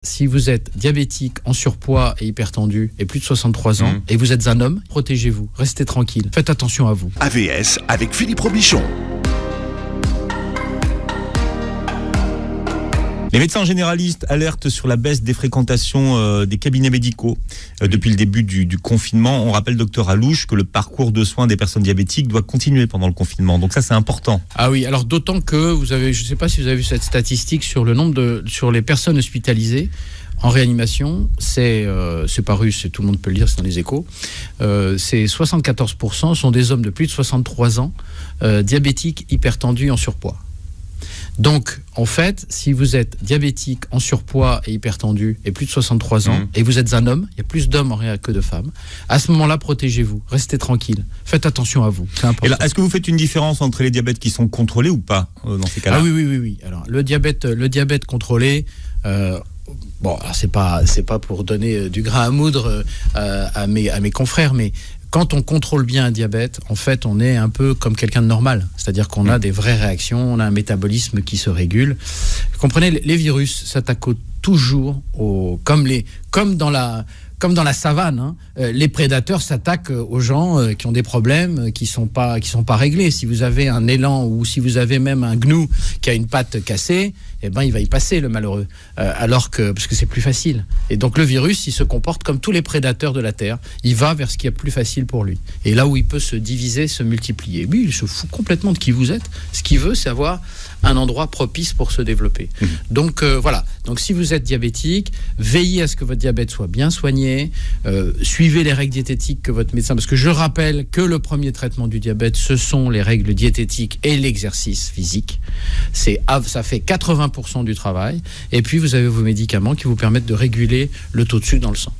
Si vous êtes diabétique, en surpoids et hypertendu et plus de 63 ans et vous êtes un homme, protégez-vous, restez tranquille, faites attention à vous. AVS avec Philippe Robichon. Les médecins généralistes alertent sur la baisse des fréquentations des cabinets médicaux depuis le début du confinement. On rappelle, docteur Alouche, que le parcours de soins des personnes diabétiques doit continuer pendant le confinement. Donc ça, c'est important. Ah oui, alors d'autant que vous avez, je ne sais pas si vous avez vu cette statistique sur le nombre sur les personnes hospitalisées en réanimation. C'est paru, tout le monde peut le lire, c'est dans les Échos. C'est 74% sont des hommes de plus de 63 ans, diabétiques, hypertendus, en surpoids. Donc, en fait, si vous êtes diabétique, en surpoids et hypertendu et plus de 63 ans, et vous êtes un homme, il y a plus d'hommes en réa que de femmes, à ce moment-là, protégez-vous, restez tranquille, faites attention à vous, c'est important. Et là, est-ce que vous faites une différence entre les diabètes qui sont contrôlés ou pas dans ces cas-là ? Ah oui. Alors, le diabète contrôlé... bon, alors c'est pas pour donner du grain à moudre à mes confrères, mais quand on contrôle bien un diabète, en fait, on est un peu comme quelqu'un de normal. C'est-à-dire qu'on a des vraies réactions, on a un métabolisme qui se régule. Vous comprenez, les virus s'attaquent toujours comme dans la savane, hein, les prédateurs s'attaquent aux gens qui ont des problèmes qui sont pas réglés. Si vous avez un élan ou si vous avez même un gnou qui a une patte cassée, eh ben il va y passer le malheureux. Parce que c'est plus facile. Et donc le virus, il se comporte comme tous les prédateurs de la Terre. Il va vers ce qui est plus facile pour lui. Et là où il peut se diviser, se multiplier. Lui, il se fout complètement de qui vous êtes. Ce qu'il veut, c'est avoir un endroit propice pour se développer. Donc voilà. Donc si vous êtes diabétique, veillez à ce que votre diabète soit bien soigné. Suivez les règles diététiques que votre médecin... Parce que je rappelle que le premier traitement du diabète, ce sont les règles diététiques et l'exercice physique. Ça fait 80% du travail. Et puis vous avez vos médicaments qui vous permettent de réguler le taux de sucre dans le sang.